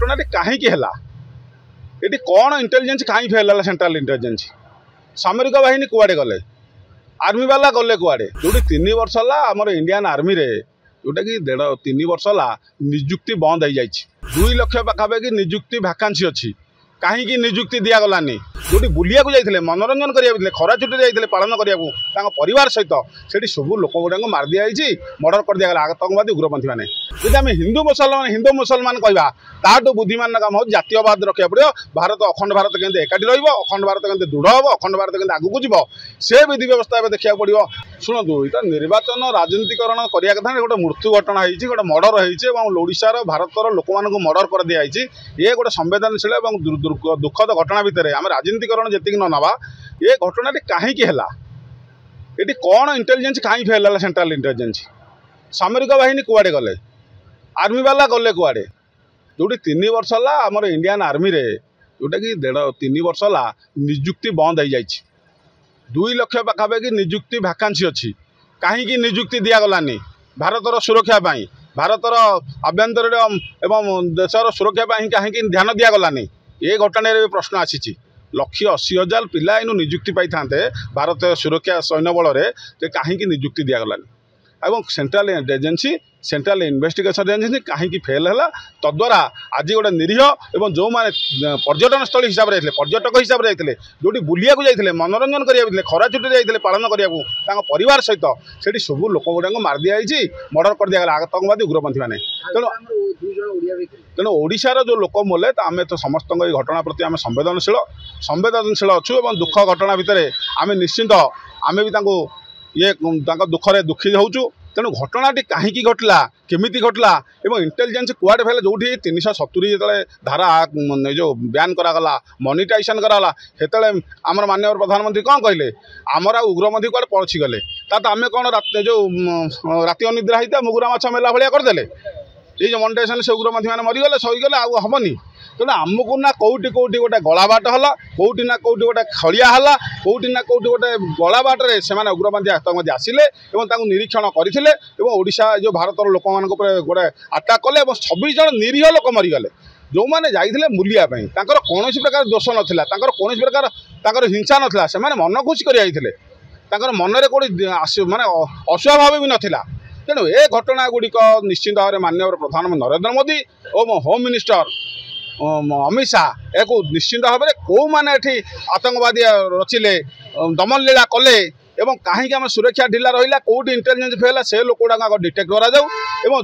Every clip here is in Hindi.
घटना कहीं ये कौन इंटेलिजेंस कहीं फेल है सेंट्रल इंटेलिजेंस सामरिक बाहिनी कुआड़े गले आर्मी वाला गले कुआड़े जो 3 वर्ष है आम इंडियन आर्मी रे जोटा कि 3 वर्ष है निजुक्ति बंद हो जाए 2 लाख पाखापाखि निजुक्ति भैकेंसी अच्छी कहीं निजुक्ति दिगलानी जो बुलिया जाते मनोरंजन करेंगे खरा छुट्टी जाते पालन करने परिवार सहित से सब लोक गुड़ा मार दिखाई मर्डर कर दिगला आतंकवादी उग्रपंथी मैंने जब आम हिंदू मुसलमान कहवा ताठू बुद्धिमान काम हो जातीयवाद रखा पड़ो भारत अखंड भारत केंद्र एकाठी रखंड भारत केंद्र दृढ़ हम अखंड भारत केंद्र आगू जीव से विधि व्यवस्था देखा पड़ो शुणु ये निर्वाचन राजनीतिकरण करने कथा गोटे मृत्यु घटना होती गोटे मर्डर होशार भारत लोक मानक मर्डर कर दिखाई ये गोटे संवेदनशील और दुखद घटना भितर आम राजनीतिकरण जी न नवा ये घटना कहीं ये कौन इंटेलिजेंस कहीं फेल है सेंट्रल इंटेलिजेंस सामरिक बाहिनी कुआड़े गले आर्मी वाला गले कुआड़े जो 3 वर्ष है आम इंडियन आर्मी रे जोटा कि 3 वर्ष है निजुक्ति बंद हो जाए 2 लाख पाखापाखि निजुक्ति भैकेंसी अच्छी कहीं निजुक्ति दिगलानी भारतर सुरक्षा भारतर आभ्यंतर एवं देशर सुरक्षा कहीं ध्यान दिगलानी ये घटना प्रश्न आसी 1,80,000 पिला इन निजुक्ति पाई था भारत सुरक्षा सैन्य बल में कहीं निजुक्ति दिगलानी एवं central agency central investigation agency कहीं फेल है तद्वारा आज गोटे निरीह एवं जो मैंने पर्यटन स्थल हिसाब से पर्यटक हिसाब से जाते जो बुलिया जाते मनोरंजन करेंगे खरा छुट्टी जाते पालन करने परिवार सहित से सब लोक गुड़ा मार दिखाई मर्डर कर दिगला आतंकवादी उग्रपंथी मैंने तेणु ओडिशार जो लोक मोले आम तो समस्त घटना प्रति आम संवेदनशील अच्छु और दुख घटना भितर आम निश्चिंत आम भी ये दुखरे दुखी होचु तेणु घटनाटी कहीं घटला केमी घटला और इंटेलिजेंस कुआडे फेल जो 370 जो धारा जो बैन करागला मनिटाइजेशन कराला से आम माननीय प्रधानमंत्री कौन कहले आमर उग्रपंथी कुआडे पहुँची गले आम कौन जो राति अनिद्रा होता मुगुरा माछ मेला भाया करदे ये जो मनिटाइजेशन से उग्रपंथी मैंने मरीगले सहीगले आमनी तेणु आमको ना कौटी कौटी गोटे गला बाट है कौटी ना कौटी गोटे खड़िया है कौटी ना कौटी गोटे गला बाटे से उग्रपंथी आतंकवादी आसिले निरीक्षण करते ओडिशा जो भारत लोक मान गोटे आटाक कले 26 जन निरीह लोक मरीगले जो मैंने जाते मूलियापाई कौन प्रकार दोष नाला कौन प्रकार हिंसा नाला से मन खुशी कर मन में कौटी मानने अस्वाभाव भी नाला तेणु ये घटना गुड़िक निश्चित भाव में माननीय प्रधानमंत्री नरेंद्र मोदी और होम मिनिस्टर अमित शाह एक निश्चित भाव में कौ मैंने आतंकवादी रचिले दमन लीला कले एवं कहीं आम सुरक्षा ढिला रहा कौटी इंटेलिजेंस फेल से लोक गुड़ा डिटेक्ट करा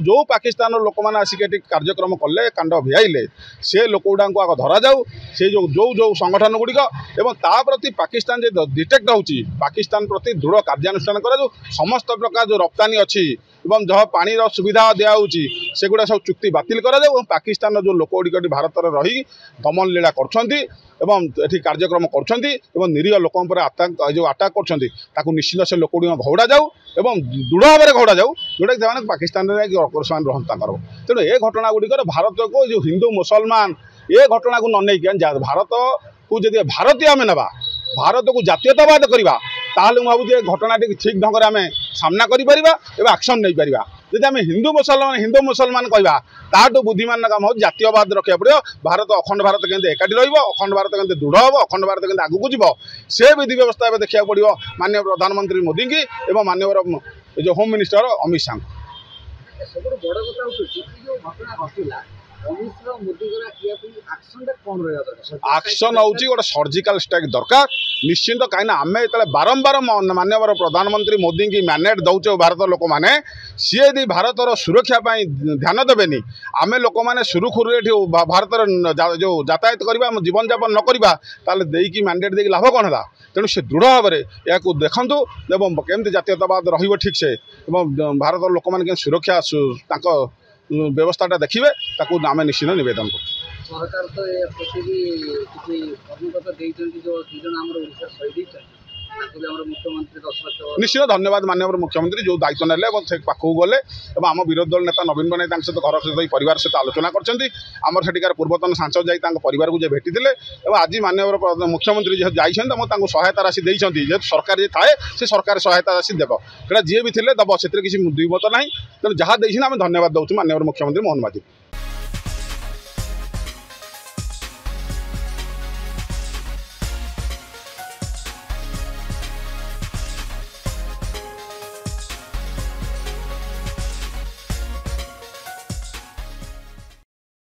जो पाकिस्तान लोक मैंने आसिक कार्यक्रम कले कांड भिआईले से लोक गुड़ा धरा जाऊ से जो जो जो संगठन गुड़िक प्रति पाकिस्तान जो डिटेक्ट होची पाकिस्तान प्रति दृढ़ कार्यानुष्ठान करा समस्त प्रकार जो रप्तानी अच्छी एवं जहाँ पानी सुविधा दिखाऊँगी सेगुड़ा सब चुक्ति बातिल करा पाकिस्तान जो लोक गुड़िक भारत रही दमन लीला कर कार्यक्रम कर निरीह लोक आतंक जो आटाक कर निश्चित से लोक गुड़ा घौड़ा जाऊ एवं दृढ़ भाव में घौड़ा जाऊ जोटा कि पाकिस्तान में ऑपरेशन रहा तेणु ये घटना गुड़िक भारत को जो हिंदू मुसलमान ये घटना को न नहीं भारत को जब भारतीय आम ना भारत को जातीयतावाद करवा ताहले मुझे घटना ठीक ढंग से आम सामना कर एक्शन नहीं पार जब आम हिंदू मुसलमान कहवा ताठू बुद्धिमान काम हो जातीयवाद रखा पड़ो भारत अखंड भारत केंद्र एकाठी अखंड भारत केंद्र दृढ़ हम अखंड भारत केंद्र आगू जीव से विधि व्यवस्था देखा पड़ो माननीय प्रधानमंत्री मोदी की और माननीय जो home minister Amit Shah action हूँ गोटे सर्जिकल स्ट्राइक दरकार निश्चिंत कहीं आम जो बारंबार माननीय प्रधानमंत्री मोदी की मैंडेट दौचे भारत लोक मैंने सी यदि भारतर सुरक्षा ध्यान देवेनि आम लोक मैंने सुरुखुरु भारत जो यातायात करवा जीवन यापन न करवा देकी मैंडेट देकी लाभ कौन है तेणु से दृढ़ भाव में या देखूँ एवं केमती जातीयतावाद रही ठीक से भारत लोक मैंने सुरक्षा व्यवस्थाटा देखिए आम निश्चित नवेदन कर सरकार तो ये प्रति किसी अभिगत देइछन्ति जो दुजन हमर ओडिसा शहीद मुख्यमंत्री निश्चित धन्यवाद माननीय मुख्यमंत्री जो दायित्व नेले से पाखक गले और आम विरोधी दल नेता नवीन पट्टनायक सहित घर सहित परिवार सहित आलोचना करमर सेठिकार पूर्वतन सांसद जाई परिवार को भेटी और आज माननीय मुख्यमंत्री जो जाइए सहायता राशि देते जेहतु सरकार जी थाए से सरकार सहायता राशि देव जी भी थे दब से किसी द्विमत ना तेनाली जहाँ आम धन्यवाद दौर माननीय मुख्यमंत्री मोहन माझी।